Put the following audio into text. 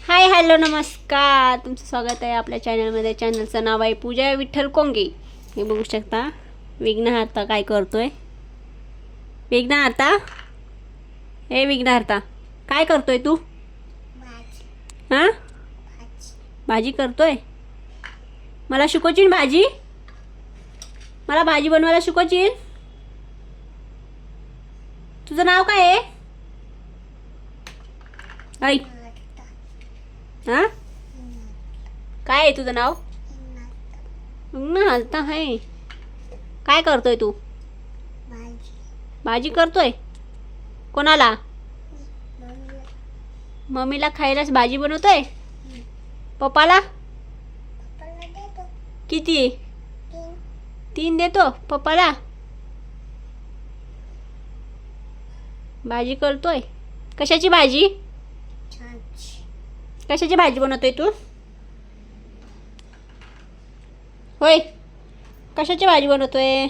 Hi hello नमस्कार, तुमचं स्वागत आहे आपल्या चॅनलमध्ये. चॅनलचं नाव आहे पूजा विठ्ठल कोंगे. हे बघू शकता विघ्नहर्ता काय करतोय. विघ्नहर्ता, हे विघ्नहर्ता काय करतोय तू? हां, भाजी करतोय. मला शिकवशील भाजी? मला भाजी बनवायला शिकवशील? तुझं नाव काय आहे? ऐ, हां, काय आहे तुझं नाव? हलता आहे. काय करतोय तू? भाजी करतोय. कोणाला? मम्मीला खायला भाजी बनवतोय. पप्पाला किती? 3 देतो पप्पाला. भाजी करतोय. कशाची भाजी? कशाची भाजी बनवतोय तू? होय, कशाची भाजी बनवतोय?